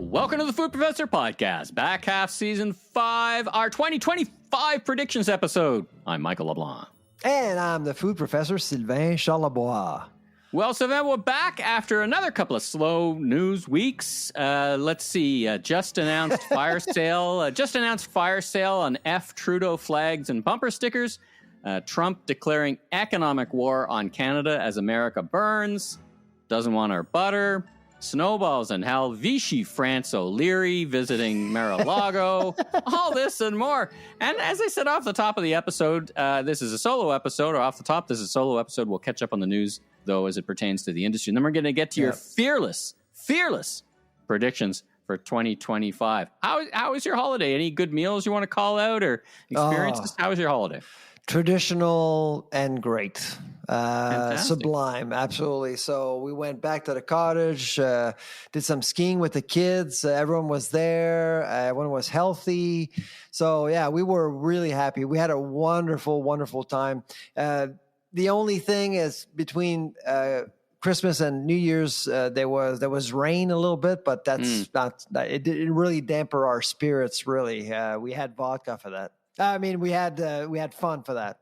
Welcome to the Food Professor Podcast, back half season 5, our 2025 predictions episode. I'm Michael LeBlanc. And I'm the Food Professor, Sylvain Charlebois. Well, Sylvain, we're back after another couple of slow news weeks. Let's see, just announced fire sale on F. Trudeau flags and bumper stickers. Trump declaring economic war on Canada as America burns. Doesn't want our butter. Snowballs in hell. Vichy France O'Leary visiting Mar-a-Lago. All this and more. And as I said off the top of the episode, this is a solo episode, or off the top, this is a solo episode. We'll catch up on the news, though, as it pertains to the industry. And then we're going to get to your fearless predictions for 2025. How was your holiday? Any good meals you want to call out or experiences? How was your holiday? Traditional and great. Sublime, absolutely. So we went back to the cottage, did some skiing with the kids. Everyone was there. Everyone was healthy. So, yeah, we were really happy. We had a wonderful, wonderful time. The only thing is between Christmas and New Year's, there was rain a little bit, but it didn't really damper our spirits, really. We had vodka for that. I mean, we had fun for that.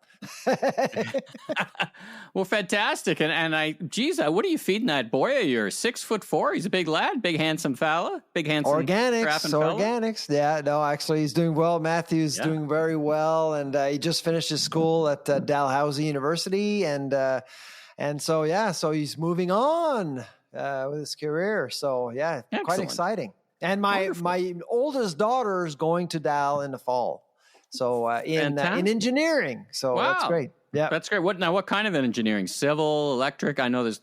Well, fantastic. And what are you feeding that boy? You're 6'4". He's a big lad, big handsome fella, big handsome organics. Yeah, no, actually, he's doing well. Matthew's doing very well, and he just finished his school at Dalhousie University, and so he's moving on with his career. So yeah, excellent. Quite exciting. And my oldest daughter is going to Dal in the fall. So in engineering, so That's great. Yeah, that's great. What kind of engineering? Civil, electric? I know there's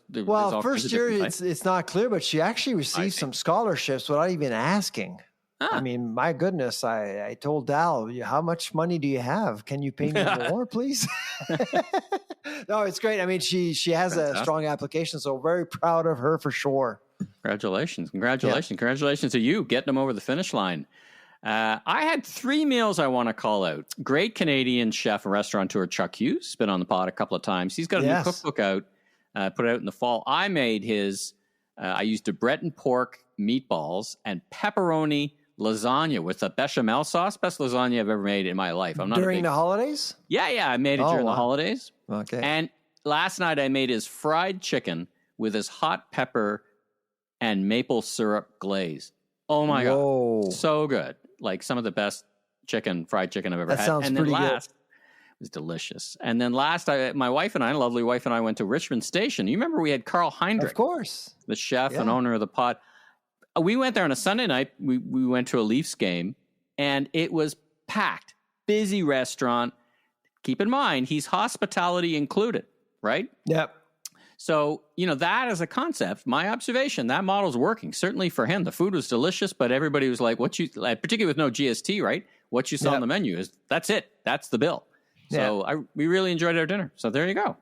first year it's not clear, but she actually received some scholarships without even asking. I mean, my goodness, I told Dal, how much money do you have? Can you pay me more, please? No, it's great. I mean, she has a strong application, so very proud of her for sure. Congratulations to you getting them over the finish line. I had 3 meals I want to call out. Great Canadian chef and restaurateur Chuck Hughes, been on the pod a couple of times. He's got a new cookbook out, put out in the fall. I made his, I used a Breton pork meatballs and pepperoni lasagna with a bechamel sauce. Best lasagna I've ever made in my life. During the holidays? Yeah, I made it during the holidays. Okay. And last night I made his fried chicken with his hot pepper and maple syrup glaze. Oh my God. So good. Like some of the best fried chicken I've ever had. That sounds pretty good. It was delicious. And then last, my lovely wife and I went to Richmond Station. You remember we had Carl Heinrich. Of course. The chef and owner of the pod. We went there on a Sunday night. We went to a Leafs game, and it was packed. Busy restaurant. Keep in mind, he's hospitality included, right? Yep. So, that as a concept, my observation, that model's working. Certainly for him, the food was delicious, but everybody was like, particularly with no GST, right? What you saw on the menu that's it. That's the bill. So we really enjoyed our dinner. So there you go.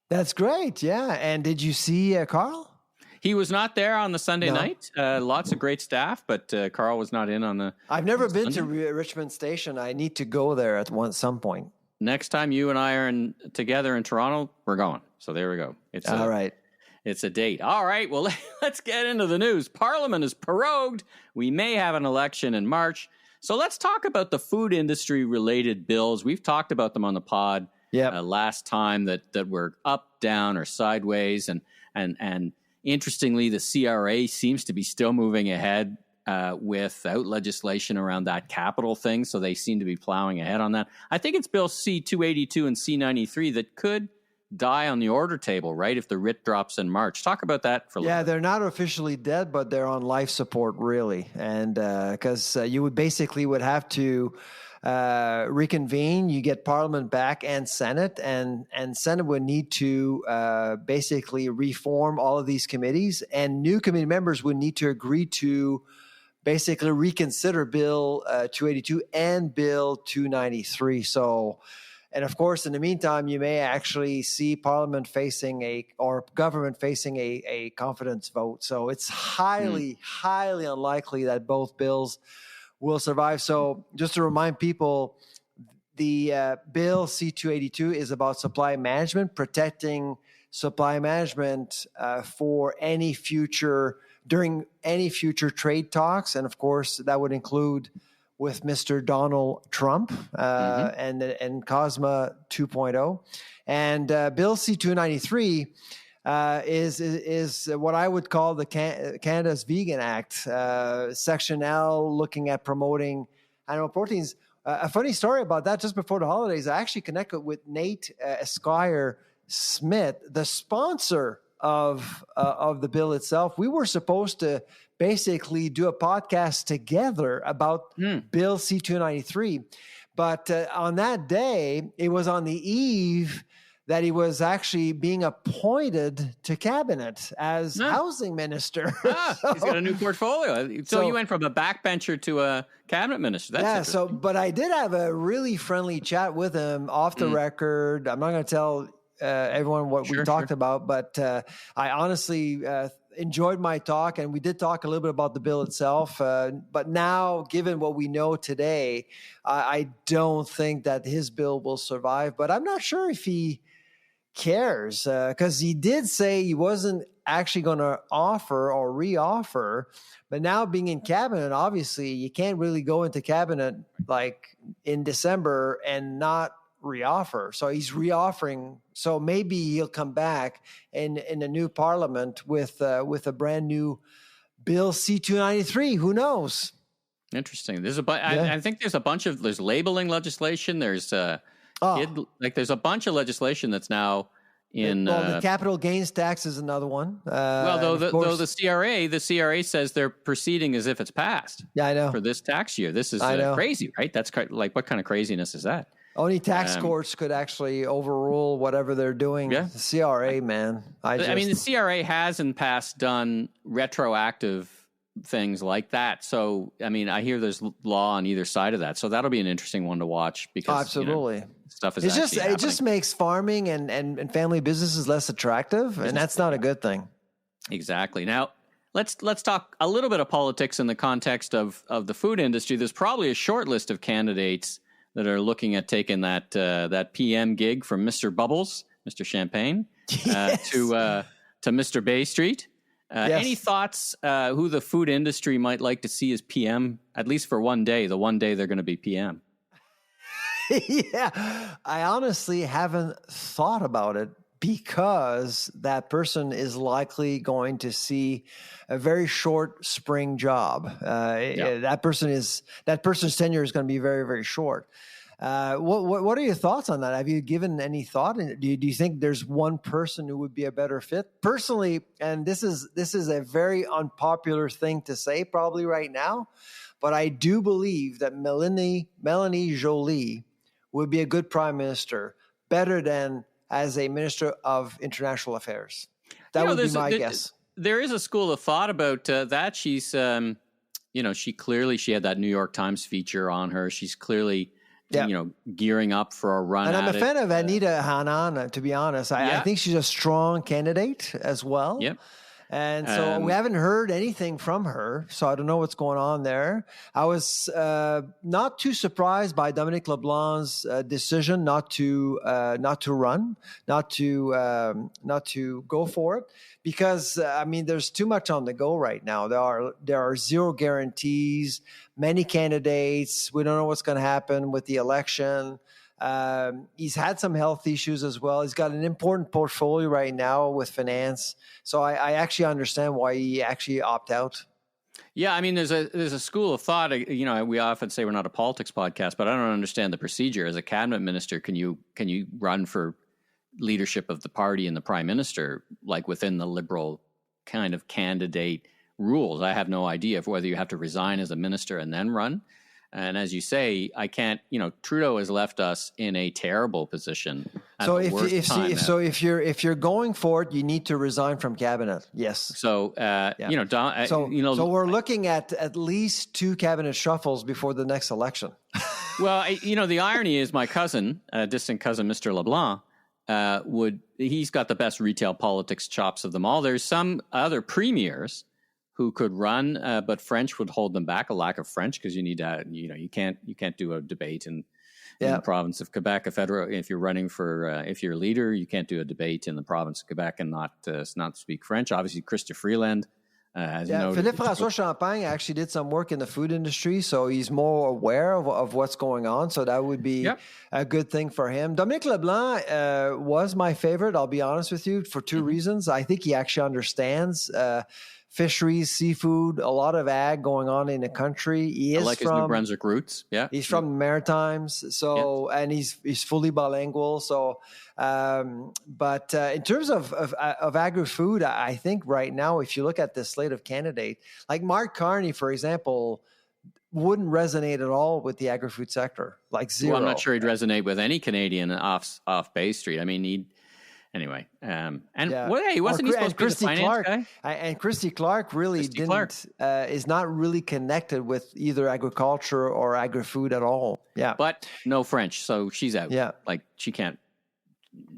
That's great. Yeah. And did you see Carl? He was not there on the Sunday night. Lots of great staff, but Carl was not in on the I've never been to Richmond Station. I need to go there at some point. Next time you and I are together in Toronto, we're going. So there we go. All right. It's a date. All right. Well, let's get into the news. Parliament is prorogued. We may have an election in March. So let's talk about the food industry related bills. We've talked about them on the pod last time that were up, down, or sideways. And interestingly, the CRA seems to be still moving ahead without legislation around that capital thing. So they seem to be plowing ahead on that. I think it's Bill C-282 and C-93 that could die on the order table, right, if the writ drops in March. Talk about that for a little bit. They're not officially dead, but they're on life support, really. And because you would have to reconvene, you get Parliament back and Senate, and Senate would need to basically reform all of these committees, and new committee members would need to agree to basically reconsider Bill 282 and Bill 293. So, and of course, in the meantime, you may actually see Parliament government facing a confidence vote. So it's highly unlikely that both bills will survive. So just to remind people, the Bill C-282 is about supply management, protecting supply management during any future trade talks. And of course, that would include with Mr. Donald Trump and COSMA 2.0. And Bill C-293 is what I would call the Canada's Vegan Act, Section L, looking at promoting animal proteins. A funny story about that, just before the holidays, I actually connected with Nate Esquire Smith, the sponsor of the bill itself. We were supposed to basically do a podcast together about Bill C-293. But on that day, it was on the eve that he was actually being appointed to cabinet as housing minister. He's got a new portfolio. So you went from a backbencher to a cabinet minister. That's but I did have a really friendly chat with him off the record. I'm not going to tell everyone what we talked about, but I honestly enjoyed my talk, and we did talk a little bit about the bill itself. But now, given what we know today, I don't think that his bill will survive. But I'm not sure if he cares, because he did say he wasn't actually going to offer or re-offer. But now being in cabinet, obviously, you can't really go into cabinet like in December and not re-offer. So he's re-offering. So maybe he'll come back in a new parliament with a brand new Bill C-293. Who knows? Interesting. I think there's labeling legislation. There's there's a bunch of legislation that's now in. The capital gains tax is another one. Though the CRA says they're proceeding as if it's passed. Yeah, I know. For this tax year, this is crazy, right? That's like, what kind of craziness is that? Only tax courts could actually overrule whatever they're doing. Yeah. The CRA, man. I mean, the CRA has in past done retroactive things like that. So, I mean, I hear there's law on either side of that. So that'll be an interesting one to watch because absolutely stuff is it just makes farming and family businesses less attractive, and that's not a good thing. Exactly. Now, let's talk a little bit of politics in the context of the food industry. There's probably a short list of candidates that are looking at taking that PM gig from Mr. Bubbles, Mr. Champagne, to Mr. Bay Street. Any thoughts who the food industry might like to see as PM, at least for one day, the one day they're going to be PM? Yeah, I honestly haven't thought about it because that person is likely going to see a very short spring job. That person's tenure is going to be very, very short. What are your thoughts on that? Have you given any thought? Do you think there's one person who would be a better fit? Personally, and this is a very unpopular thing to say probably right now, but I do believe that Melanie Joly would be a good prime minister, better than as a minister of international affairs. That would be my guess. There is a school of thought about that. She's, she had that New York Times feature on her. She's clearly, gearing up for a run. And I'm a fan of Anita Hanan, to be honest. I think she's a strong candidate as well. Yep. And so we haven't heard anything from her, so I don't know what's going on there. I was not too surprised by Dominic LeBlanc's decision not to run, not to go for it, because there's too much on the go right now. There are zero guarantees, many candidates. We don't know what's going to happen with the election. He's had some health issues as well. He's got an important portfolio right now with finance. So I actually understand why he actually opted out. Yeah, there's a school of thought. We often say we're not a politics podcast, but I don't understand the procedure. As a cabinet minister, can you run for leadership of the party and the prime minister, like within the Liberal kind of candidate rules? I have no idea of whether you have to resign as a minister and then run. And as you say, I can't. Trudeau has left us in a terrible position. So if you're going for it, you need to resign from cabinet. Yes. So so we're looking at least 2 cabinet shuffles before the next election. Well, the irony is my cousin, distant cousin, Mr. LeBlanc, he's got the best retail politics chops of them all. There's some other premiers who could run, but French would hold them back. A lack of French, because you need to, you can't do a debate in the province of Quebec. If you're running for, if you're a leader, you can't do a debate in the province of Quebec and not speak French. Obviously, Chrystia Freeland. Philippe François Champagne actually did some work in the food industry, so he's more aware of what's going on. So that would be a good thing for him. Dominique LeBlanc was my favorite, I'll be honest with you, for two reasons. I think he actually understands fisheries, seafood, a lot of ag going on in the country. He is his New Brunswick roots. Yeah, he's from the Maritimes, so and he's fully bilingual. So, but in terms of agri-food, I think right now, if you look at the slate of candidates, like Mark Carney, for example, wouldn't resonate at all with the agri-food sector. Like zero. Well, I'm not sure he'd resonate with any Canadian off Bay Street. I mean, he wasn't he supposed to be the finance guy? And Christy Clark really is not really connected with either agriculture or agri-food at all. Yeah, but no French, so she's out. Yeah, like she can't.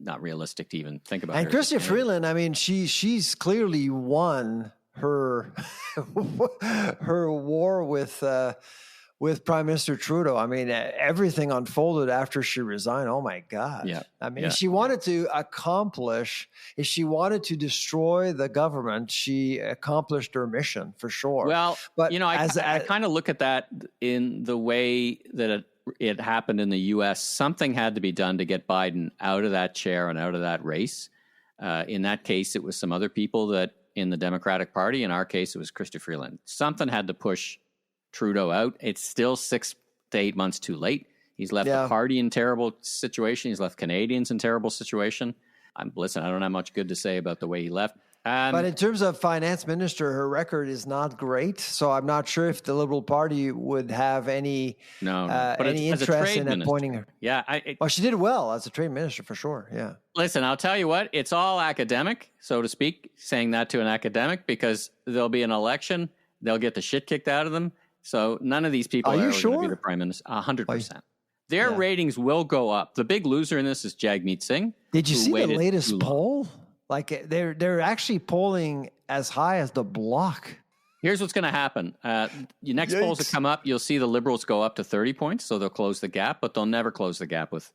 Not realistic to even think about. And Chrystia Freeland, I mean, she's clearly won her her war with Prime Minister Trudeau. I mean, everything unfolded after she resigned. Oh my God. Yeah. I mean, if she wanted to destroy the government, she accomplished her mission for sure. Well, but I kind of look at that in the way that it happened in the U.S. Something had to be done to get Biden out of that chair and out of that race. In that case, it was some other people that in the Democratic Party. In our case, it was Chrystia Freeland. Something had to push Trudeau out. It's still 6 to 8 months too late. He's left the party in terrible situation. He's left Canadians in terrible situation. I don't have much good to say about the way he left. But in terms of finance minister, her record is not great. So I'm not sure if the Liberal Party would have any interest in appointing her. Yeah. She did well as a trade minister for sure. Yeah. Listen, I'll tell you what, it's all academic, so to speak, saying that to an academic, because there'll be an election. They'll get the shit kicked out of them. So none of these people are going to be the prime minister. 100%. Their ratings will go up. The big loser in this is Jagmeet Singh. Did you see the latest poll? Like they're actually polling as high as the Bloc. Here's what's going to happen. Your next polls that come up, you'll see the Liberals go up to 30 points, so they'll close the gap, but they'll never close the gap with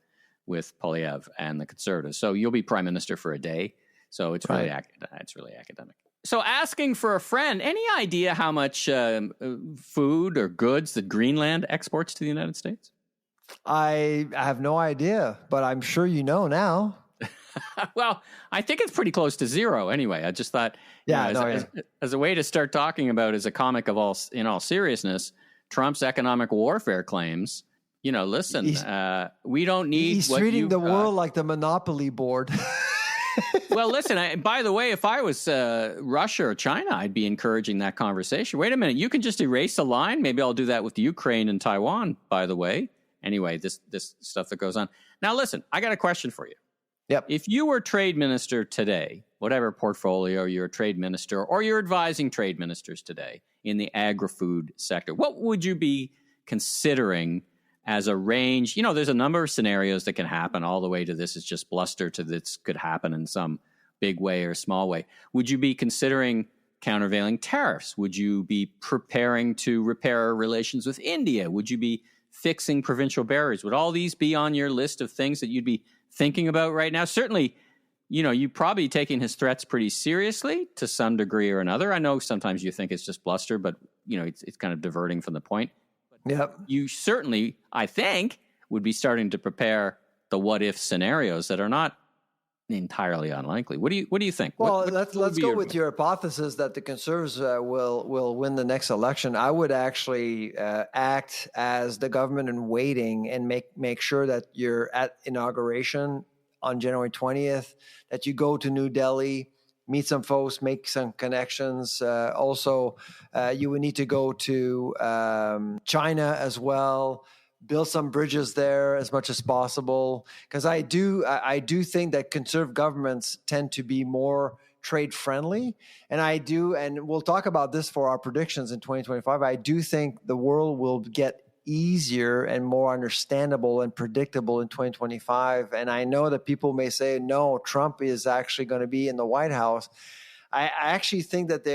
Poilievre and the Conservatives. So you'll be prime minister for a day. So it's really academic. So asking for a friend, any idea how much food or goods that Greenland exports to the United States? I have no idea, but I'm sure you know now. Well, I think it's pretty close to zero anyway. I just thought, as a way to start talking about, as a comic in all seriousness, Trump's economic warfare claims, listen, we don't need. He's treating the world like the Monopoly board. Well, listen, by the way, if I was Russia or China, I'd be encouraging that conversation. Wait a minute, you can just erase a line. Maybe I'll do that with Ukraine and Taiwan, by the way. Anyway, this stuff that goes on. Now, listen, I got a question for you. Yep. If you were trade minister today, whatever portfolio you're a trade minister, or you're advising trade ministers today in the agri-food sector, what would you be considering as a range? There's a number of scenarios that can happen, all the way to this is just bluster to this could happen in some big way or small way. Would you be considering countervailing tariffs? Would you be preparing to repair relations with India? Would you be fixing provincial barriers? Would all these be on your list of things that you'd be thinking about right now? Certainly, you're probably taking his threats pretty seriously to some degree or another. I know sometimes you think it's just bluster, but it's kind of diverting from the point. Yep. You certainly, I think, would be starting to prepare the what if scenarios that are not entirely unlikely. What do you think? Well, let's go with your hypothesis that the Conservatives will win the next election. I would actually act as the government in waiting and make sure that you're at inauguration on January 20th, that you go to New Delhi, meet some folks, make some connections. Also, you would need to go to China as well. Build some bridges there as much as possible, because I do think that conservative governments tend to be more trade friendly, and we'll talk about this for our predictions in 2025. I do think the world will get easier and more understandable and predictable in 2025. And I know that people may say, no, Trump is actually going to be in the White House. I actually think that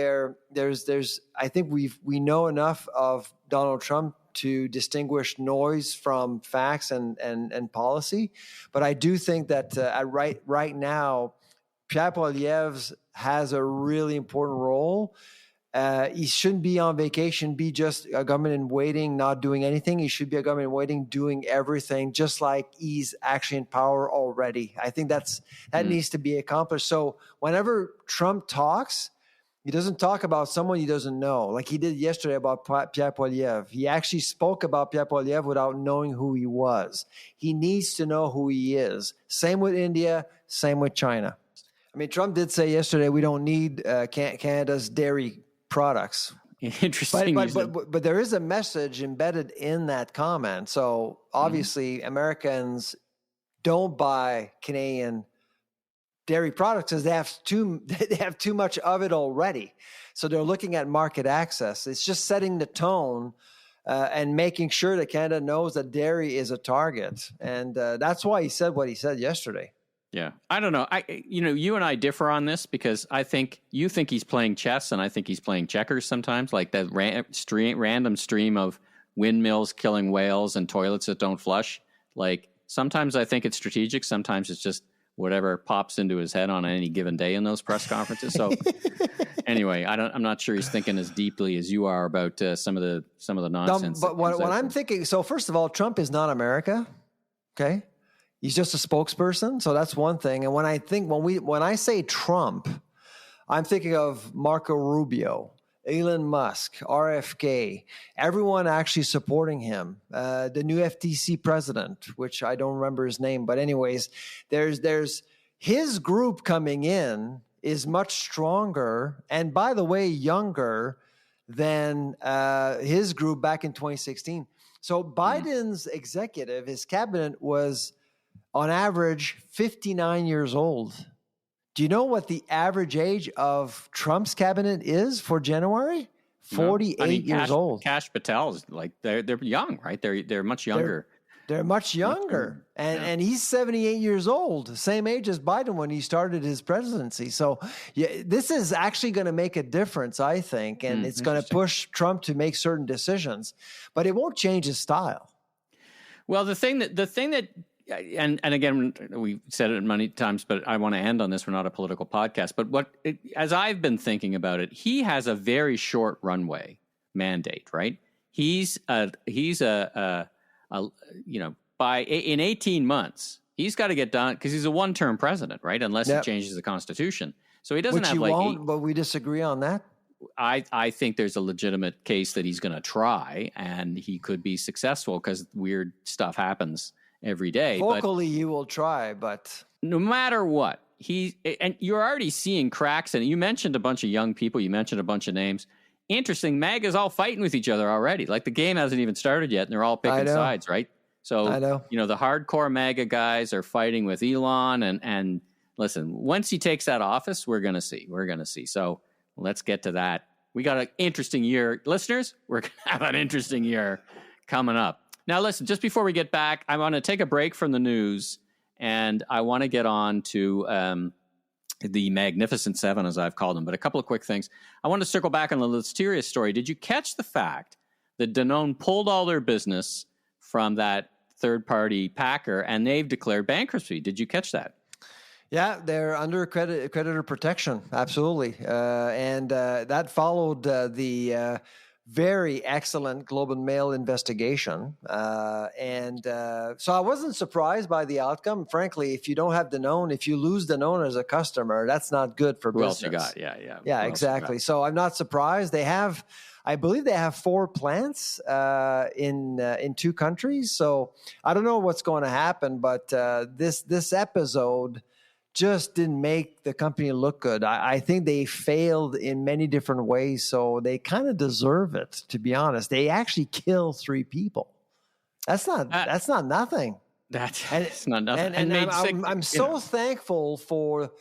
I think we know enough of Donald Trump to distinguish noise from facts and policy. But I do think that right now, Pierre Poilievre has a really important role. He shouldn't be on vacation, be just a government in waiting, not doing anything. He should be a government in waiting, doing everything, just like he's actually in power already. I think that needs to be accomplished. So whenever Trump talks, he doesn't talk about someone he doesn't know, like he did yesterday about Pierre Poilievre. He actually spoke about Pierre Poilievre without knowing who he was. He needs to know who he is. Same with India, same with China. I mean, Trump did say yesterday we don't need Canada's dairy products. Interesting. But there is a message embedded in that comment. So obviously Americans don't buy Canadian dairy products because they have too much of it already. So they're looking at market access. It's just setting the tone and making sure that Canada knows that dairy is a target. And that's why he said what he said yesterday. Yeah. I don't know. You and I differ on this because I think you think he's playing chess and I think he's playing checkers sometimes, like that random stream of windmills killing whales and toilets that don't flush. Like sometimes I think it's strategic. Sometimes it's just whatever pops into his head on any given day in those press conferences. So anyway, I'm not sure he's thinking as deeply as you are about some of the nonsense. But what I'm thinking, so first of all, Trump is not America. Okay. He's just a spokesperson. So that's one thing. And when I say Trump, I'm thinking of Marco Rubio, Elon Musk, RFK, everyone actually supporting him. The new FTC president, which I don't remember his name, but anyways, there's his group coming in is much stronger. And by the way, younger than his group back in 2016. So Biden's executive, his cabinet was on average 59 years old. Do you know what the average age of Trump's cabinet is for January? 48 years old. Kash Patel's like they're young, right? They're much younger. They're much younger, and he's 78 years old, same age as Biden when he started his presidency. So this is actually going to make a difference, I think, and it's going to push Trump to make certain decisions, but it won't change his style. Well, the thing that. And again, we said it many times, but I want to end on this. We're not a political podcast, but as I've been thinking about it, he has a very short runway mandate, right? He's in 18 months, he's got to get done because he's a one-term president, right? Unless he changes the Constitution. So he doesn't but we disagree on that. I think there's a legitimate case that he's going to try and he could be successful because weird stuff happens every day. Vocally, you will try, but no matter what, and you're already seeing cracks. And you mentioned a bunch of young people. You mentioned a bunch of names. Interesting. MAGA's all fighting with each other already. Like the game hasn't even started yet, and they're all picking sides, right? So I know. The hardcore MAGA guys are fighting with Elon. And listen, once he takes that office, we're going to see. So let's get to that. We got an interesting year, listeners. We're going to have an interesting year coming up. Now, listen, just before we get back, I want to take a break from the news, and I want to get on to the Magnificent Seven, as I've called them. But a couple of quick things. I want to circle back on the Listeria story. Did you catch the fact that Danone pulled all their business from that third-party packer, and they've declared bankruptcy? Did you catch that? Yeah, they're under creditor protection, absolutely. And that followed the very excellent Globe and Mail investigation. So I wasn't surprised by the outcome. Frankly, if you don't have Danone, if you lose Danone as a customer, that's not good for business. Who else you got? Yeah. Yeah, exactly. So I'm not surprised. I believe they have 4 plants in 2 countries. So I don't know what's going to happen, but this episode just didn't make the company look good. I think they failed in many different ways, so they kind of deserve it, to be honest. They actually killed 3 people. That's not nothing. That's not nothing. And I'm so thankful for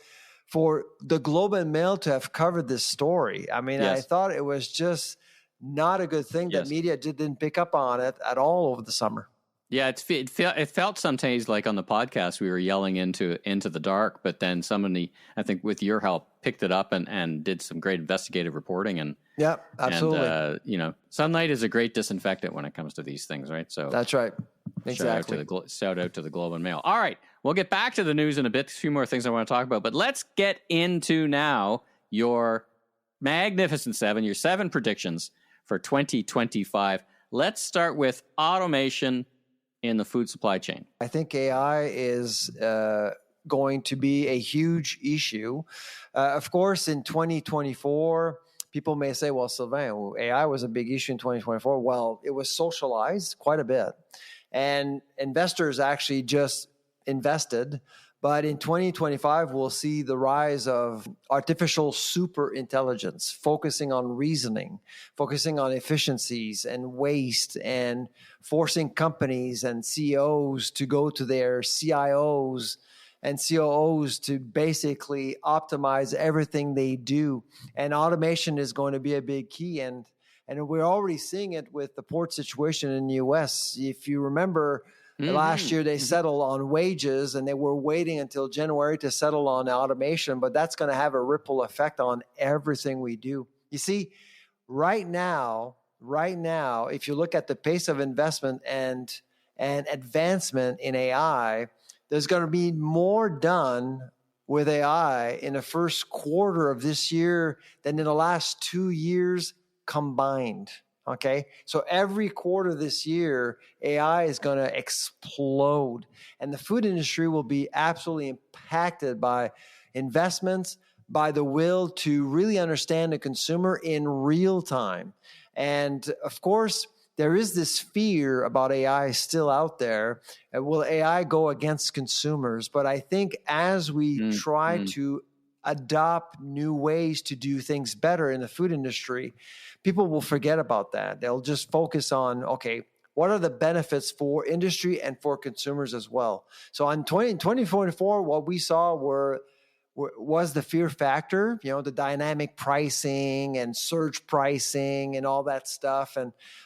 the Globe and Mail to have covered this story. I mean, I thought it was just not a good thing that media didn't pick up on it at all over the summer. Yeah, it felt sometimes like on the podcast we were yelling into the dark, but then somebody, I think with your help, picked it up and did some great investigative reporting. And yeah, absolutely. And sunlight is a great disinfectant when it comes to these things, right? So that's right. Exactly. Shout out to the Globe and Mail. All right, we'll get back to the news in a bit. A few more things I want to talk about, but let's get into now your magnificent your 7 predictions for 2025. Let's start with automation in the food supply chain. I think AI is going to be a huge issue. Of course, in 2024, people may say, well, Sylvain, AI was a big issue in 2024. Well, it was socialized quite a bit. And investors actually just invested. But in 2025, we'll see the rise of artificial super intelligence, focusing on reasoning, focusing on efficiencies and waste, and forcing companies and CEOs to go to their CIOs and COOs to basically optimize everything they do. And automation is going to be a big key. And we're already seeing it with the port situation in the US. If you remember, last year, they settled on wages, and they were waiting until January to settle on automation, but that's going to have a ripple effect on everything we do. You see, right now, if you look at the pace of investment and advancement in AI, there's going to be more done with AI in the first quarter of this year than in the last 2 years combined. Okay, so every quarter this year, AI is going to explode, and the food industry will be absolutely impacted by investments, by the will to really understand the consumer in real time. And of course, there is this fear about AI still out there. Will AI go against consumers? But I think as we try to adopt new ways to do things better in the food industry, people will forget about that. They'll just focus on, okay, what are the benefits for industry and for consumers as well? So in 2024, what we saw was the fear factor, the dynamic pricing and surge pricing and all that stuff.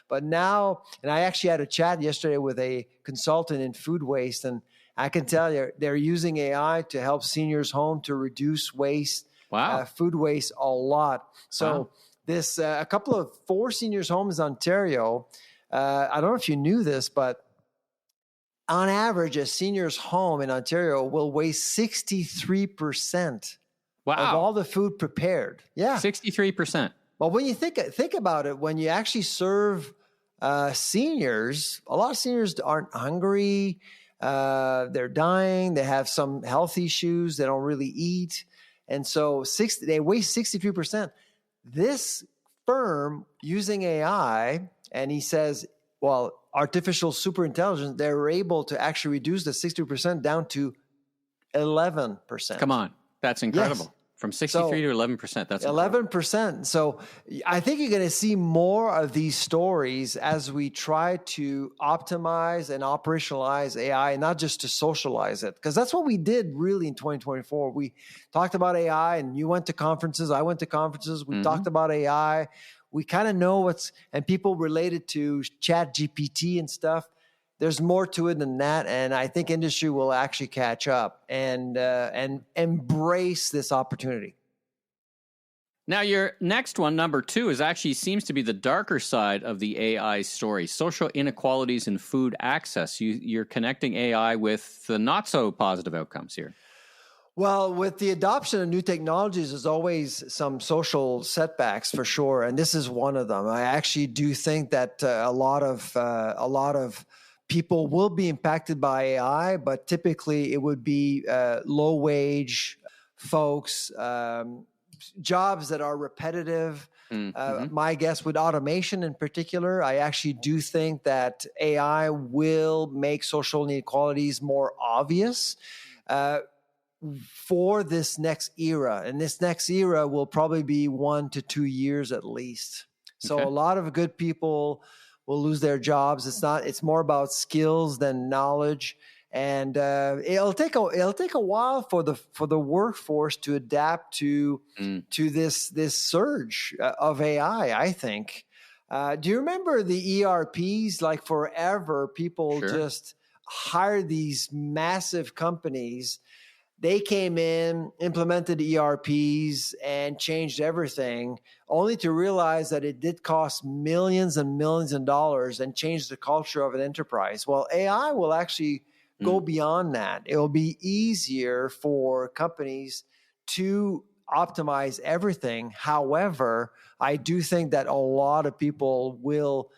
But now, and I actually had a chat yesterday with a consultant in food waste, and I can tell you they're using AI to help seniors home to reduce waste, food waste a lot. So this a couple of 4 seniors homes in Ontario, I don't know if you knew this, but on average, a senior's home in Ontario will waste 63% of all the food prepared. Yeah, 63%. Well, when you think about it, when you actually serve seniors, a lot of seniors aren't hungry. They're dying. They have some health issues. They don't really eat. And so they waste 63%. This firm using AI, and he says, well, artificial super intelligence, they're able to actually reduce the 60% down to 11%. Come on. That's incredible. Yes. From 63 to 11%. That's 11%. So I think you're going to see more of these stories as we try to optimize and operationalize AI, not just to socialize it, because that's what we did really in 2024. We talked about AI, and you went to conferences. I went to conferences. We talked about AI. We kind of know and people related to Chat GPT and stuff. There's more to it than that, and I think industry will actually catch up and embrace this opportunity. Now, your next one, number 2, seems to be the darker side of the AI story: social inequalities in food access. You're connecting AI with the not so positive outcomes here. Well, with the adoption of new technologies, there's always some social setbacks for sure, and this is one of them. I actually do think that a lot of people will be impacted by AI, but typically it would be low wage folks, jobs that are repetitive. My guess with automation in particular, I actually do think that AI will make social inequalities more obvious for this next era. And this next era will probably be 1 to 2 years at least. So a lot of good people will lose their jobs. It's more about skills than knowledge. And it'll take a while for the workforce to adapt to this surge of AI, I think. Do you remember the ERPs? Like forever, people just hired these massive companies. They came in, implemented ERPs, and changed everything, only to realize that it did cost millions and millions of dollars and change the culture of an enterprise. Well, AI will actually go beyond that. It will be easier for companies to optimize everything. However, I do think that a lot of people will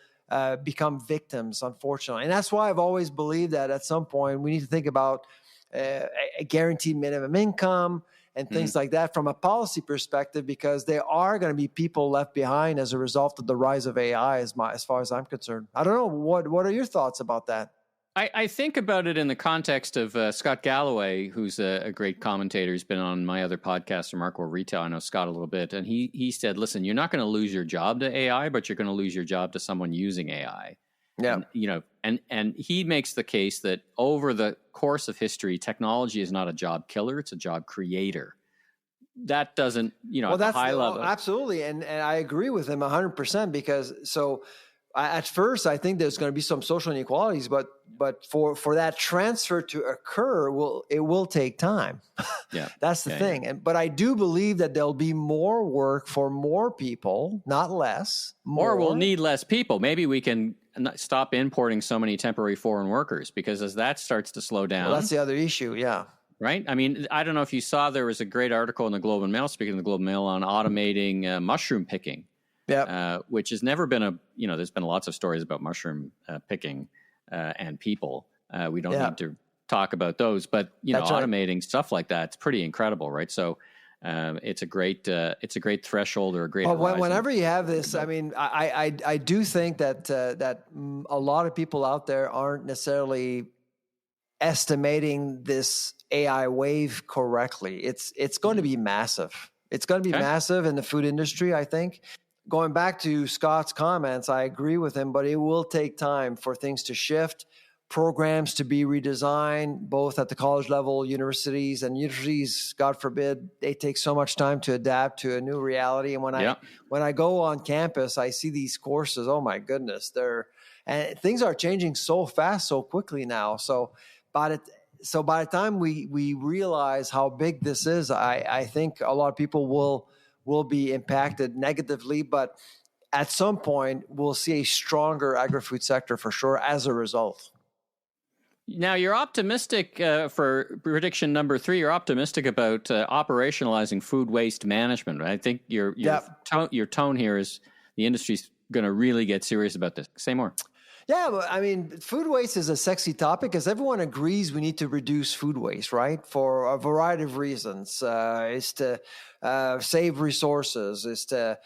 become victims, unfortunately. And that's why I've always believed that at some point we need to think about a guaranteed minimum income and things like that from a policy perspective, because there are going to be people left behind as a result of the rise of AI, as far as I'm concerned. I don't know. What are your thoughts about that? I think about it in the context of Scott Galloway, who's a great commentator. He's been on my other podcast, Remarkable Retail. I know Scott a little bit. And he said, listen, you're not going to lose your job to AI, but you're going to lose your job to someone using AI. Yeah. And he makes the case that over the course of history, technology is not a job killer, it's a job creator. That doesn't, at the high level. Absolutely. And I agree with him 100%, because at first, I think there's going to be some social inequalities, but for that transfer to occur, it will take time. Yeah, that's the thing. But I do believe that there'll be more work for more people, not less. More. Or we'll need less people. Maybe we can stop importing so many temporary foreign workers, because as that starts to slow down, that's the other issue. Yeah. Right. I mean, I don't know if you saw, there was a great article in the Globe and Mail, speaking of the Globe and Mail, on automating mushroom picking. Yeah, which has never been there's been lots of stories about mushroom picking and people. We don't need to talk about those, but automating stuff like that, it's pretty incredible, right? So it's a great threshold, or a great. Well, whenever you have this, I mean, I do think that a lot of people out there aren't necessarily estimating this AI wave correctly. It's going to be massive. It's going to be massive in the food industry, I think. Going back to Scott's comments, I agree with him, but it will take time for things to shift, programs to be redesigned, both at the college level, universities, God forbid, they take so much time to adapt to a new reality. And when I go on campus, I see these courses. Oh my goodness, and things are changing so fast, so quickly now. So by the time we realize how big this is, I think a lot of people will be impacted negatively, but at some point we'll see a stronger agri-food sector for sure as a result. Now, you're optimistic for prediction number 3. You're optimistic about operationalizing food waste management. Right? I think your tone here is the industry's going to really get serious about this. Say more. Yeah, but I mean, food waste is a sexy topic because everyone agrees we need to reduce food waste, right? For a variety of reasons. It's to save resources, is to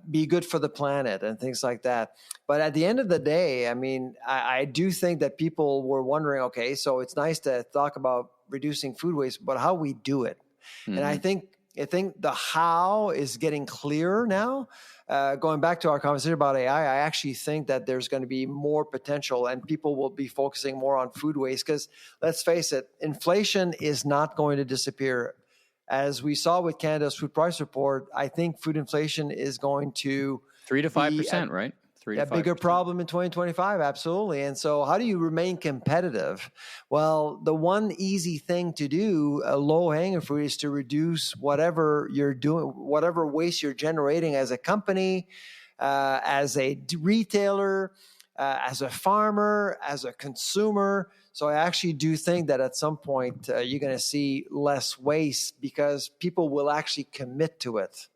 be good for the planet and things like that. But at the end of the day, I mean, I do think that people were wondering, okay, so it's nice to talk about reducing food waste, but how we do it. Mm-hmm. And I think the how is getting clearer now. Going back to our conversation about AI, I actually think that there's going to be more potential and people will be focusing more on food waste because, let's face it, inflation is not going to disappear. As we saw with Canada's food price report, I think food inflation is going to 3 to 5%, right? A bigger problem in 2025, absolutely. And so how do you remain competitive? Well, the one easy thing to do, a low-hanging fruit, is to reduce whatever you're doing, whatever waste you're generating as a company, as a retailer, as a farmer, as a consumer. So I actually do think that at some point you're going to see less waste because people will actually commit to it.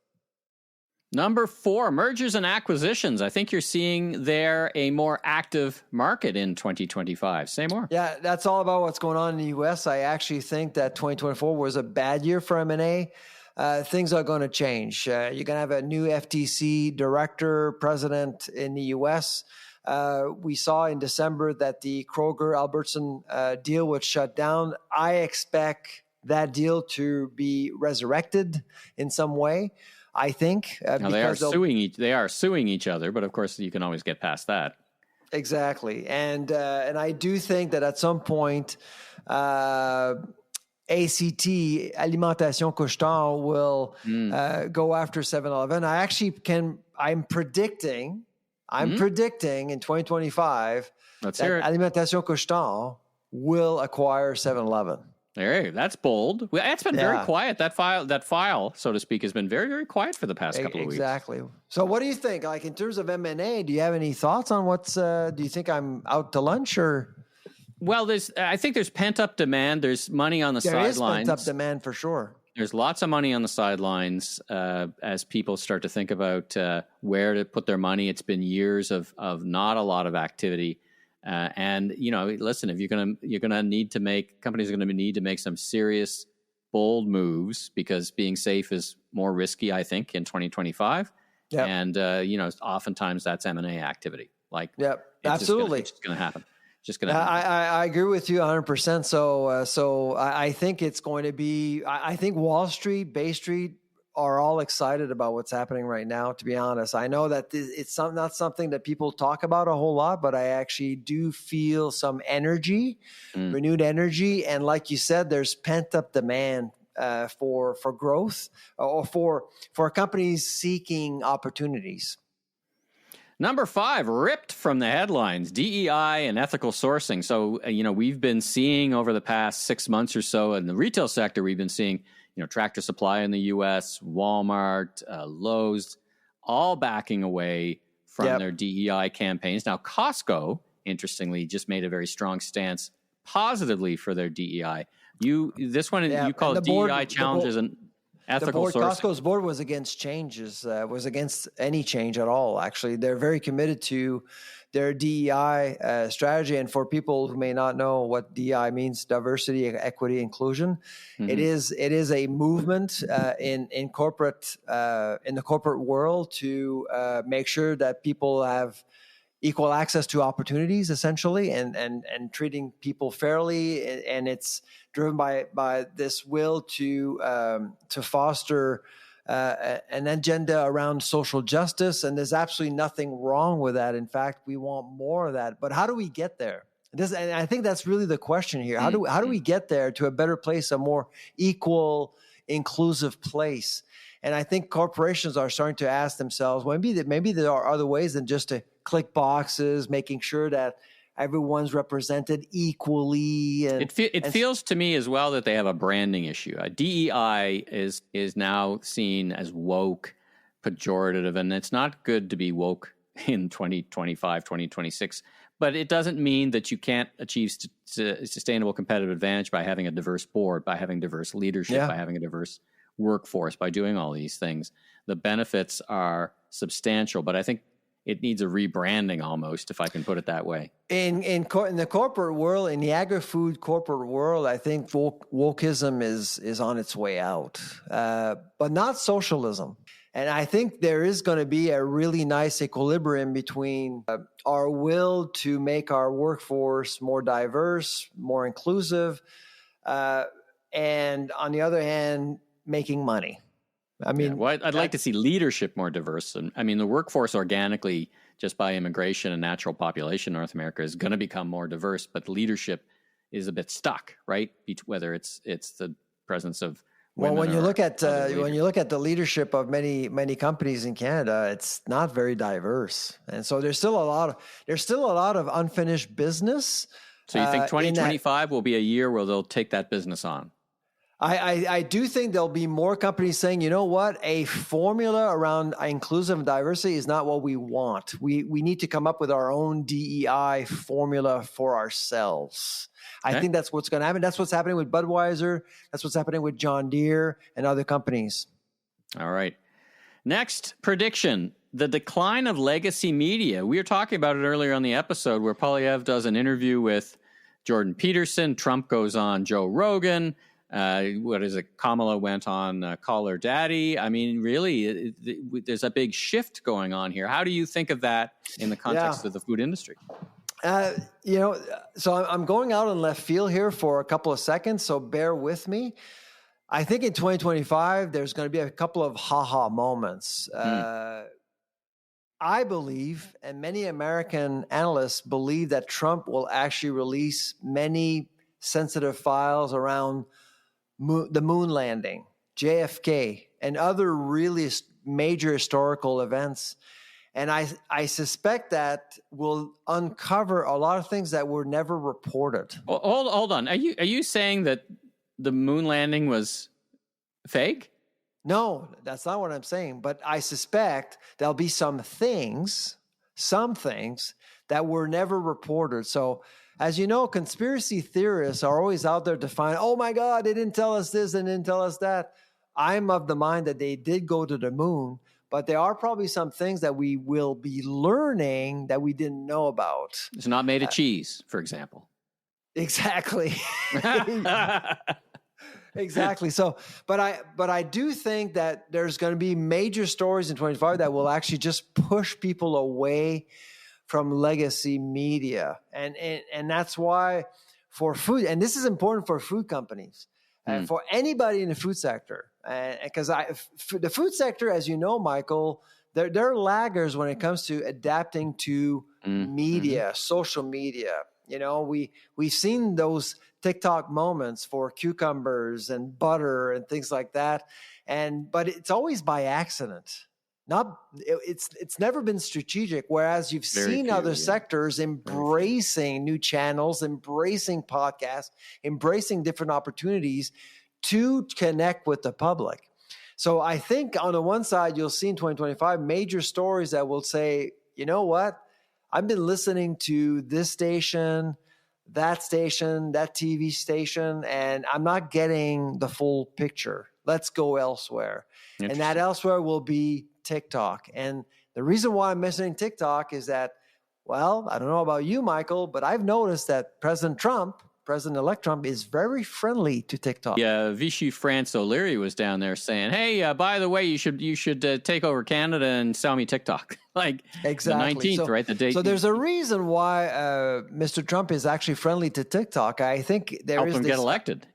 Number 4, mergers and acquisitions. I think you're seeing there a more active market in 2025. Say more. Yeah, that's all about what's going on in the U.S. I actually think that 2024 was a bad year for M&A. Things are going to change. You're going to have a new FTC director, president in the U.S. We saw in December that the Kroger-Albertsons deal was shut down. I expect that deal to be resurrected in some way. I think now they are suing each other, but of course you can always get past that. Exactly, and I do think that at some point, ACT Alimentation Couche-Tard will go after 7-Eleven. I'm predicting I'm predicting in 2025 Let's that hear it. Alimentation Couche-Tard will acquire 7-Eleven. Hey, that's bold. Well, it's been very quiet. That file, so to speak, has been very, very quiet for the past couple of weeks. Exactly. So what do you think? Like in terms of M&A, do you have any thoughts on what's, do you think I'm out to lunch or? Well, I think there's pent-up demand. There's money on the sidelines. There is pent-up demand for sure. There's lots of money on the sidelines as people start to think about where to put their money. It's been years of not a lot of activity. And listen, if you're gonna need to make companies are gonna need to make some serious, bold moves because being safe is more risky, I think, in 2025. Yep. And oftentimes that's M&A activity. Like, absolutely, it's just gonna happen. Just gonna happen. I agree with you 100%. So I think it's going to be. I think Wall Street, Bay Street are all excited about what's happening right now, to be honest. I know that it's not something that people talk about a whole lot, but I actually do feel some energy, renewed energy. And like you said, there's pent-up demand for growth or for companies seeking opportunities. Number 5, ripped from the headlines, DEI and ethical sourcing. So, we've been seeing over the past 6 months or so in the retail sector, we've been seeing Tractor Supply in the U.S., Walmart, Lowe's, all backing away from their DEI campaigns. Now, Costco, interestingly, just made a very strong stance positively for their DEI. You call it DEI challenges and ethical sourcing. Costco's board was against changes, was against any change at all, actually. They're very committed to their DEI strategy. And for people who may not know what DEI means, diversity, equity, inclusion, it is a movement in the corporate world to make sure that people have equal access to opportunities, essentially, and treating people fairly. And it's driven by this will to foster an agenda around social justice, and there's absolutely nothing wrong with that. In fact, we want more of that. But how do we get there? And I think that's really the question here. How do we get there to a better place, a more equal, inclusive place? And I think corporations are starting to ask themselves, maybe there are other ways than just to click boxes, making sure that everyone's represented equally. And it feels to me as well that they have a branding issue. DEI is now seen as woke, pejorative, and it's not good to be woke in 2025, 2026. But it doesn't mean that you can't achieve sustainable competitive advantage by having a diverse board, by having diverse leadership, by having a diverse workforce, by doing all these things. The benefits are substantial, but I think it needs a rebranding almost, if I can put it that way. In the corporate world, in the agri-food corporate world, I think wokeism is on its way out, but not socialism. And I think there is going to be a really nice equilibrium between our will to make our workforce more diverse, more inclusive, and on the other hand, making money. I mean, I'd like to see leadership more diverse. And I mean, the workforce organically, just by immigration and natural population in North America, is going to become more diverse, but leadership is a bit stuck, right? Whether it's the presence of women. Well, when you look at the leadership of many companies in Canada, it's not very diverse, and so there's still a lot of unfinished business. So you think 2025 will be a year where they'll take that business on? I do think there'll be more companies saying, you know what, a formula around inclusive diversity is not what we want. We need to come up with our own DEI formula for ourselves. Okay. I think that's what's going to happen. That's what's happening with Budweiser. That's what's happening with John Deere and other companies. All right. Next prediction, the decline of legacy media. We were talking about it earlier on the episode where Polyev does an interview with Jordan Peterson. Trump goes on Joe Rogan. Kamala went on Call Her Daddy. I mean, really, there's a big shift going on here. How do you think of that in the context of the food industry? So I'm going out in left field here for a couple of seconds, so bear with me. I think in 2025, there's going to be a couple of ha-ha moments. I believe, and many American analysts believe, that Trump will actually release many sensitive files around the moon landing, JFK, and other really major historical events. And I suspect that will uncover a lot of things that were never reported. Well, hold on. Are you saying that the moon landing was fake? No, that's not what I'm saying. But I suspect there'll be some things that were never reported. So, as you know, conspiracy theorists are always out there to find, oh my God, they didn't tell us this and didn't tell us that. I'm of the mind that they did go to the moon, but there are probably some things that we will be learning that we didn't know about. It's not made of cheese, for example. Exactly. Exactly. So, but I do think that there's going to be major stories in 2025 that will actually just push people away from legacy media. And that's why for food, and this is important for food companies, for anybody in the food sector, because the food sector, as you know, Michael, they're laggers when it comes to adapting to media, social media. You know, we've seen those TikTok moments for cucumbers and butter and things like that, but it's always by accident. It's never been strategic. Whereas you've seen other sectors embracing new channels, embracing podcasts, embracing different opportunities to connect with the public. So I think on the one side, you'll see in 2025 major stories that will say, you know what? I've been listening to this station, that TV station, and I'm not getting the full picture. Let's go elsewhere. And that elsewhere will be TikTok. And the reason why I'm mentioning TikTok is that, well, I don't know about you, Michael, but I've noticed that President-elect Trump is very friendly to TikTok. Yeah, Vichy France O'Leary was down there saying, "Hey, by the way, you should take over Canada and sell me TikTok." Like exactly. the 19th, right? The date. So there's a reason why Mr. Trump is actually friendly to TikTok. I think It helped him get elected.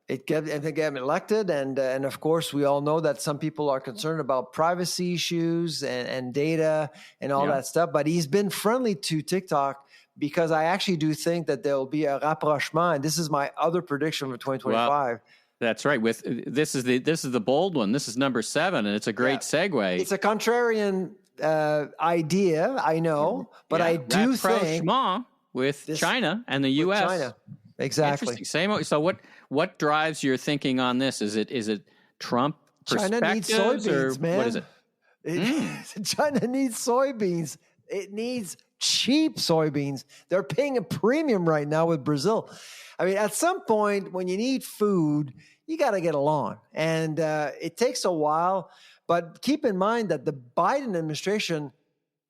It get him elected, and of course we all know that some people are concerned about privacy issues and data and all that stuff. But he's been friendly to TikTok, because I actually do think that there will be a rapprochement, and this is my other prediction for 2025. Well, that's right. This is the bold one. This is number 7, and it's a great segue. It's a contrarian idea, I know, but I do think with China and the U.S. China, exactly. Interesting. Same. So what drives your thinking on this? Is it Trump perspectives? China needs soybeans, man. What is it? China needs soybeans. It needs cheap soybeans. They're paying a premium right now with Brazil. I mean, at some point when you need food, you got to get along. And it takes a while. But keep in mind that the Biden administration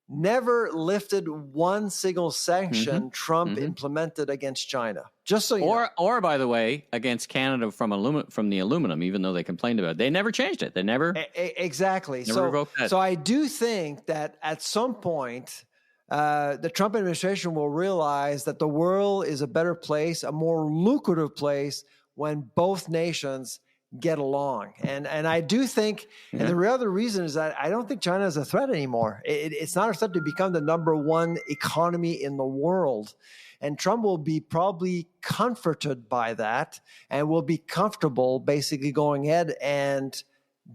never lifted one single sanction Trump implemented against China. Just so you know. Or by the way, against Canada from the aluminum, even though they complained about it. They never changed it. They never exactly. Never revoked that. So I do think that at some point the Trump administration will realize that the world is a better place, a more lucrative place, when both nations get along. And I do think, and the real other reason is that I don't think China is a threat anymore. It's not a threat to become the number one economy in the world. And Trump will be probably comforted by that and will be comfortable basically going ahead and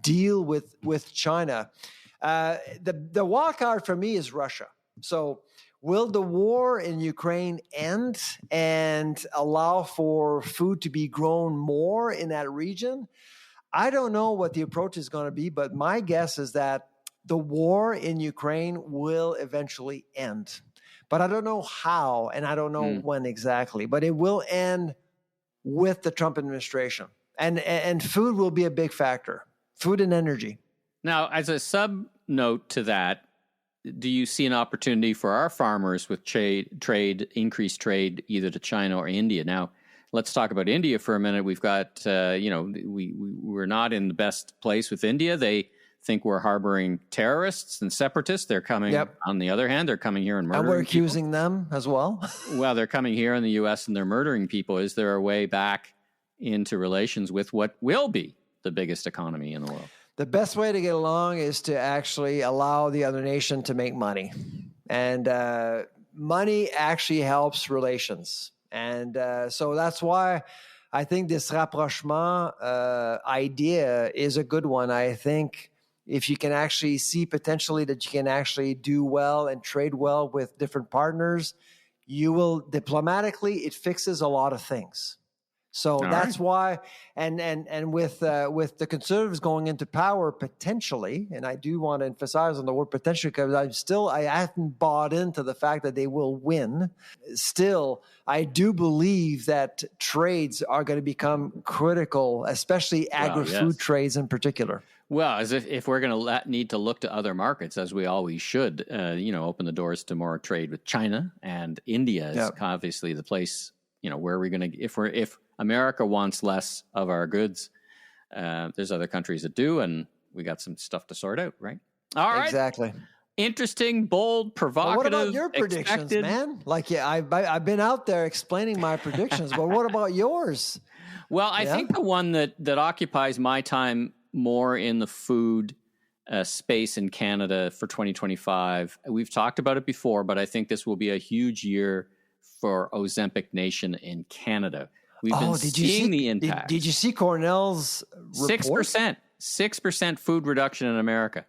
deal with China. The wild card for me is Russia. So will the war in Ukraine end and allow for food to be grown more in that region? I don't know what the approach is going to be, but my guess is that the war in Ukraine will eventually end. But I don't know how, and I don't know when exactly, but it will end with the Trump administration. And food will be a big factor, food and energy. Now, as a sub note to that, do you see an opportunity for our farmers with increased trade, either to China or India? Now, let's talk about India for a minute. We've got, we're not in the best place with India. They think we're harboring terrorists and separatists. They're coming, on the other hand, they're coming here and murdering people. And we're accusing them as well. Well, they're coming here in the U.S. and they're murdering people. Is there a way back into relations with what will be the biggest economy in the world? The best way to get along is to actually allow the other nation to make money. And money actually helps relations. And so that's why I think this rapprochement idea is a good one. I think if you can actually see potentially that you can actually do well and trade well with different partners, you will diplomatically, it fixes a lot of things. So that's why, and with the Conservatives going into power potentially, and I do want to emphasize on the word potentially because I haven't bought into the fact that they will win. Still, I do believe that trades are going to become critical, especially agri-food trades in particular. Well, as if we're going to need to look to other markets, as we always should, open the doors to more trade with China and India is obviously the place. Where are we going to if America wants less of our goods, there's other countries that do, and we got some stuff to sort out, right? All right, exactly. Interesting, bold, provocative. Well, what about your predictions, man? Like, I've been out there explaining my predictions, but what about yours? Well, I think the one that occupies my time more in the food space in Canada for 2025. We've talked about it before, but I think this will be a huge year for Ozempic Nation in Canada. We've been seeing the impact. Did you see Cornell's report? 6% food reduction in America.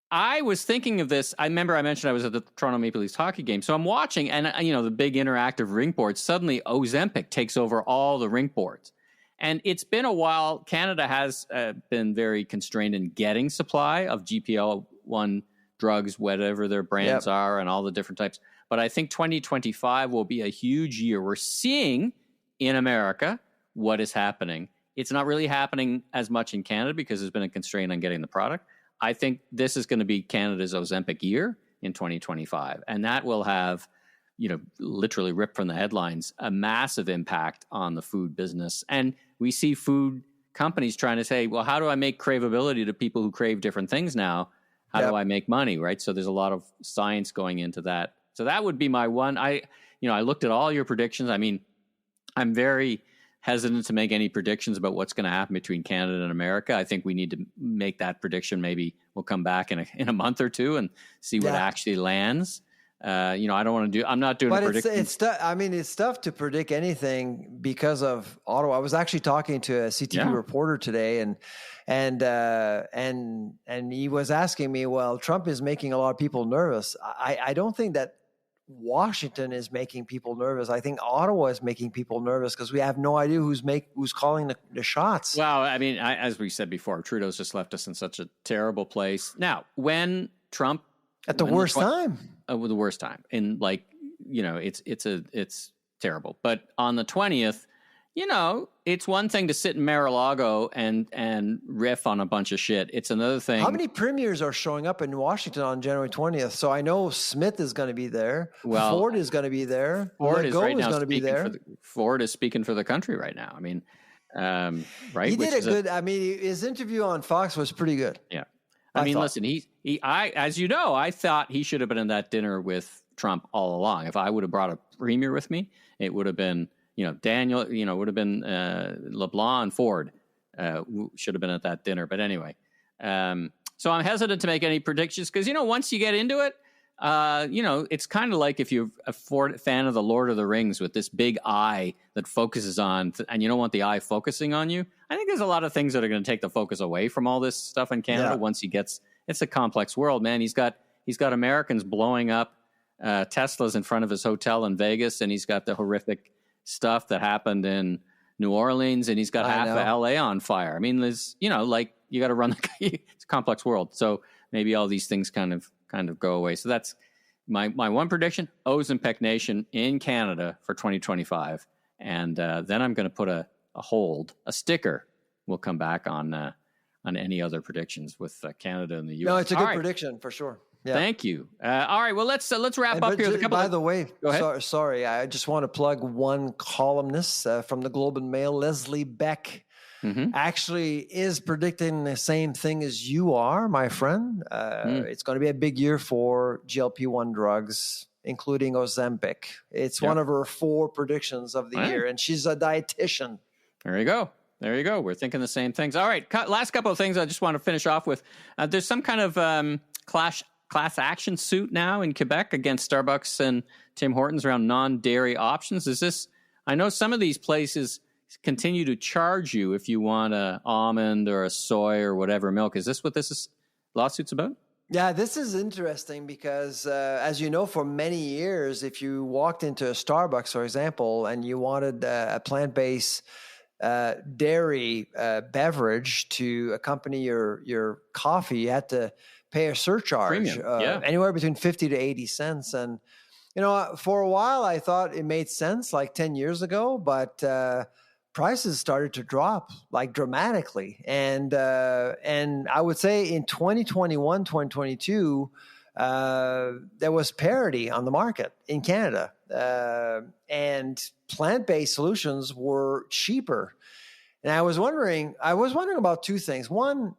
I was thinking of this. I remember I mentioned I was at the Toronto Maple Leafs hockey game. So I'm watching, and the big interactive rink boards, suddenly Ozempic takes over all the rink boards. And it's been a while. Canada has been very constrained in getting supply of GLP-1 drugs, whatever their brands are, and all the different types. But I think 2025 will be a huge year. We're seeing in America what is happening. It's not really happening as much in Canada because there's been a constraint on getting the product. I think this is going to be Canada's Ozempic year in 2025. And that will have, literally ripped from the headlines, a massive impact on the food business. And we see food companies trying to say, well, how do I make craveability to people who crave different things now? How do I make money, right? So there's a lot of science going into that. So that would be my one. I looked at all your predictions. I mean, I'm very hesitant to make any predictions about what's going to happen between Canada and America. I think we need to make that prediction. Maybe we'll come back in a month or two and see what actually lands. I don't want to do. I'm not doing a prediction. It's tough to predict anything because of Ottawa. I was actually talking to a CTV reporter today, and he was asking me, well, Trump is making a lot of people nervous. I don't think that Washington is making people nervous. I think Ottawa is making people nervous because we have no idea who's calling the shots. Well, I mean, as we said before, Trudeau's just left us in such a terrible place. Now, when Trump at the worst time, the worst time, and it's terrible. But on the 20th, it's one thing to sit in Mar-a-Lago and riff on a bunch of shit. It's another thing. How many premiers are showing up in Washington on January 20th? So I know Smith is going to be there. Well, Ford is going to be there. Ford is right now Ford is speaking for the country right now. I mean, right? He did his interview on Fox was pretty good. Yeah. I mean, listen, as you know, I thought he should have been in that dinner with Trump all along. If I would have brought a premier with me, it would have been, Daniel, would have been LeBlanc and Ford should have been at that dinner. But anyway, so I'm hesitant to make any predictions because, once you get into it, it's kind of like if you're a fan of the Lord of the Rings with this big eye that focuses on, and you don't want the eye focusing on you. I think there's a lot of things that are going to take the focus away from all this stuff in Canada once he gets, it's a complex world, man. He's got Americans blowing up Teslas in front of his hotel in Vegas, and he's got the horrific stuff that happened in New Orleans, and he's got half of LA on fire. I mean, there's, you got to run it's a complex world. So maybe all these things kind of go away. So that's my one prediction, Ozempic Nation in Canada for 2025. And then I'm going to put a sticker will come back on any other predictions with Canada and the U.S. No, it's a good prediction for sure. Yeah. Thank you. All right, well, let's wrap up here with a couple. By the way, go ahead. Sorry, I just want to plug one columnist from the Globe and Mail, Leslie Beck. Mm-hmm. Actually is predicting the same thing as you are, my friend. It's going to be a big year for GLP-1 drugs, including Ozempic. It's one of her 4 predictions of the year, and she's a dietitian. There you go. We're thinking the same things. All right, last couple of things I just want to finish off with. There's some kind of class action suit now in Quebec against Starbucks and Tim Hortons around non-dairy options. I know some of these places continue to charge you if you want a almond or a soy or whatever milk. Is this what this lawsuit's about? Yeah, this is interesting because, as you know, for many years, if you walked into a Starbucks, for example, and you wanted a plant-based dairy beverage to accompany your coffee, you had to pay a surcharge, anywhere between 50 to 80 cents. And, for a while, I thought it made sense like 10 years ago, but prices started to drop like dramatically. And I would say in 2021, 2022, there was parity on the market in Canada. And plant-based solutions were cheaper. And I was wondering about two things. One,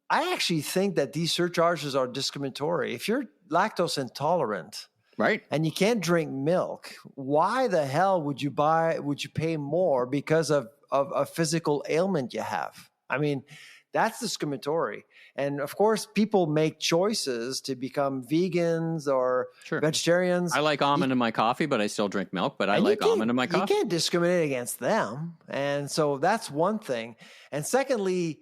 I actually think that these surcharges are discriminatory. If you're lactose intolerant, right, and you can't drink milk, why the hell would you pay more because of a physical ailment you have? I mean, that's discriminatory. And of course, people make choices to become vegans or vegetarians. I like almond in my coffee, but I still drink milk, but I like almond in my coffee. You can't discriminate against them. And so that's one thing. And secondly,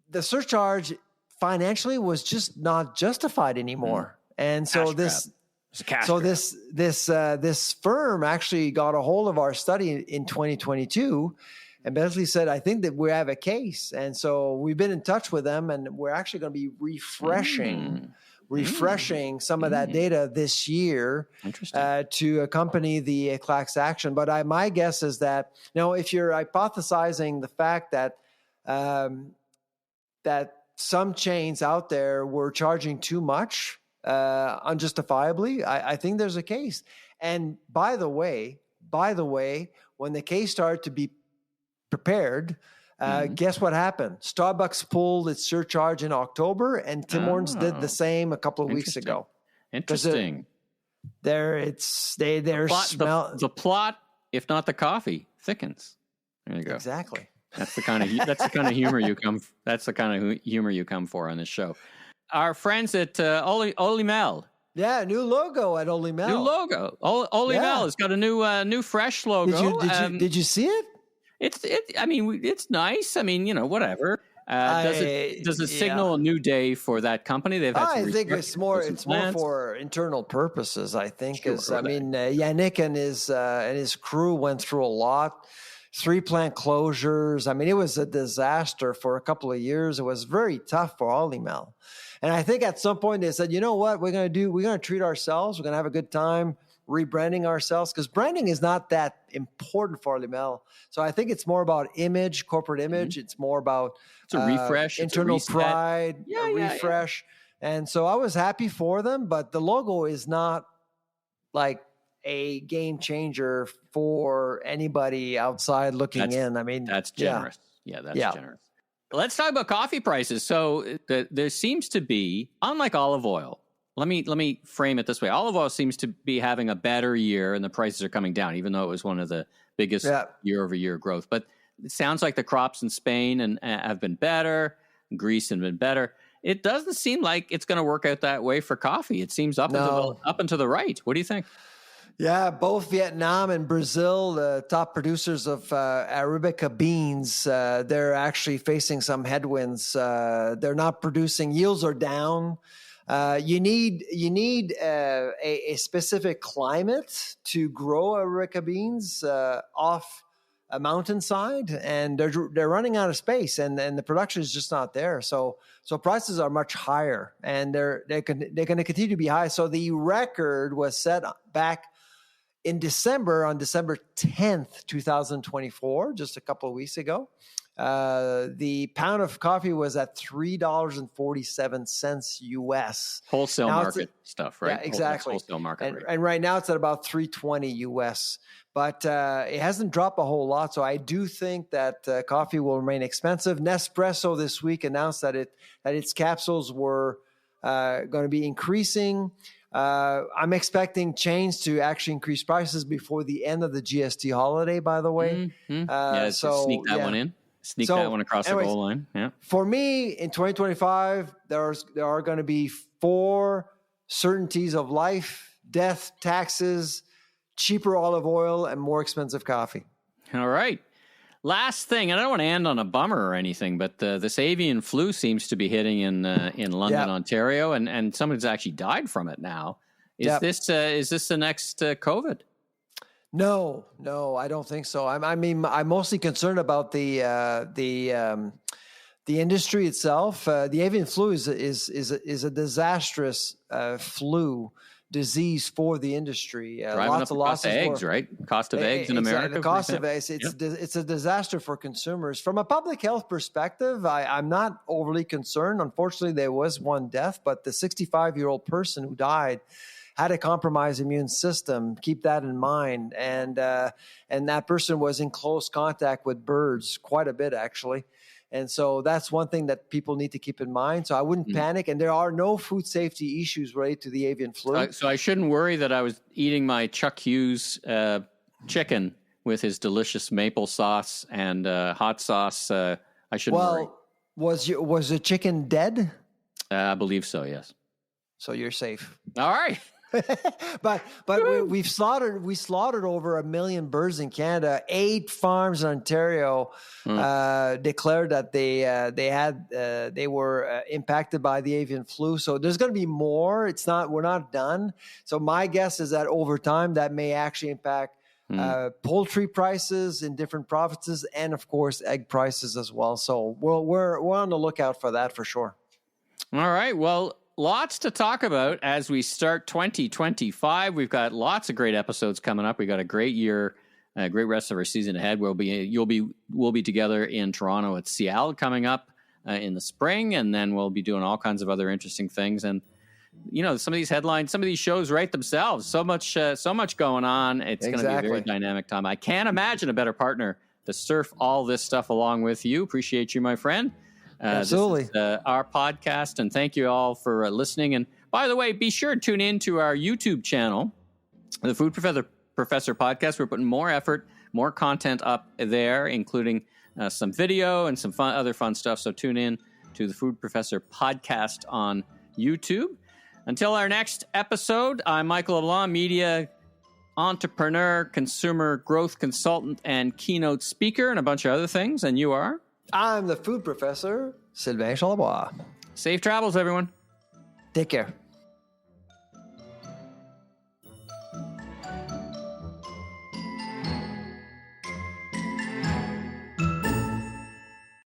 the surcharge financially was just not justified anymore. And so this firm actually got a hold of our study in 2022 and basically said, I think that we have a case. And so we've been in touch with them, and we're actually going to be refreshing some of that data this year to accompany the class action. But my guess is that, if you're hypothesizing the fact that that some chains out there were charging too much, unjustifiably, I think there's a case. And by the way, when the case started to be prepared, guess what happened? Starbucks pulled its surcharge in October, and Tim Hortons did the same a couple of weeks ago. Interesting. The plot, if not the coffee, thickens. There you go. Exactly. That's the kind of humor you come. That's the kind of humor you come for on this show. Our friends at Olimel. Yeah, new logo at Olimel. New logo. Olimel has got a new fresh logo. Did you see it? It's nice. I mean, whatever. Does it signal a new day for that company? I think it's more for internal purposes. I think Yannick and his crew went through a lot. 3 plant closures. I mean, it was a disaster for a couple of years. It was very tough for Olimel. And I think at some point they said, you know what we're going to do? We're going to treat ourselves. We're going to have a good time rebranding ourselves, because branding is not that important for Olimel. So I think it's more about image, corporate image. It's more about a refresh, internal pride, refresh. Yeah. And so I was happy for them, but the logo is not like a game changer for anybody outside looking in. I mean, that's generous. Yeah, that's generous. Let's talk about coffee prices. So there seems to be, unlike olive oil, let me frame it this way. Olive oil seems to be having a better year, and the prices are coming down, even though it was one of the biggest year-over-year growth. But it sounds like the crops in Spain have been better, Greece have been better. It doesn't seem like it's going to work out that way for coffee. It seems up and to the right. What do you think? Yeah, both Vietnam and Brazil, the top producers of Arabica beans, they're actually facing some headwinds. They're not producing. Yields are down. You need a specific climate to grow Arabica beans off a mountainside, and they're running out of space, and the production is just not there. So prices are much higher, and they're going to continue to be high. So the record was set back in December, on December 10th, 2024, just a couple of weeks ago. The pound of coffee was at $3.47 US. Wholesale market stuff, right? Yeah, exactly. Wholesale market rate. And right now it's at about $3.20 US. But it hasn't dropped a whole lot, so I do think that coffee will remain expensive. Nespresso this week announced that its capsules were going to be increasing. I'm expecting chains to actually increase prices before the end of the GST holiday, by the way. So sneak that one in. Sneak that one across the goal line. Yeah. For me, in 2025, there are going to be 4 certainties of life: death, taxes, cheaper olive oil, and more expensive coffee. All right. last thing, and I don't want to end on a bummer or anything, but this avian flu seems to be hitting in London, Ontario, and somebody's actually died from it now. Is this the next COVID? No, I don't think so. I'm mostly concerned about the industry itself. The avian flu is a disastrous flu disease for the industry. Lots of losses. Eggs, right? Cost of eggs in America. The cost of eggs. It's a disaster for consumers. From a public health perspective, I'm not overly concerned. Unfortunately, there was one death, but the 65-year-old person who died had a compromised immune system. Keep that in mind. And that person was in close contact with birds quite a bit, actually. And so that's one thing that people need to keep in mind. So I wouldn't panic. And there are no food safety issues related to the avian flu. So I shouldn't worry that I was eating my Chuck Hughes chicken with his delicious maple sauce and hot sauce. I shouldn't worry. Was the chicken dead? I believe so, yes. So you're safe. All right. but we slaughtered over 1 million birds in Canada. 8 farms in Ontario declared that they were impacted by the avian flu. So there's going to be more. We're not done. So my guess is that over time that may actually impact poultry prices in different provinces, and of course egg prices as well. So we're on the lookout for that for sure. All right. Well, lots to talk about as we start 2025. We've got lots of great episodes coming up. We've got a great year, a great rest of our season ahead. We'll be together in Toronto at Seattle coming up in the spring, and then we'll be doing all kinds of other interesting things. And some of these headlines, some of these shows write themselves. So much going on. It's going to be a very dynamic time. I can't imagine a better partner to surf all this stuff along with you. Appreciate you, my friend. Absolutely. This is our podcast, and thank you all for listening. And by the way, be sure to tune in to our YouTube channel, the Food Professor Podcast. We're putting more effort, more content up there, including some video and some other fun stuff. So tune in to the Food Professor Podcast on YouTube. Until our next episode, I'm Michael LeBlanc, media entrepreneur, consumer growth consultant, and keynote speaker, and a bunch of other things. And you are? I'm the food professor, Sylvain Charlebois. Safe travels, everyone. Take care.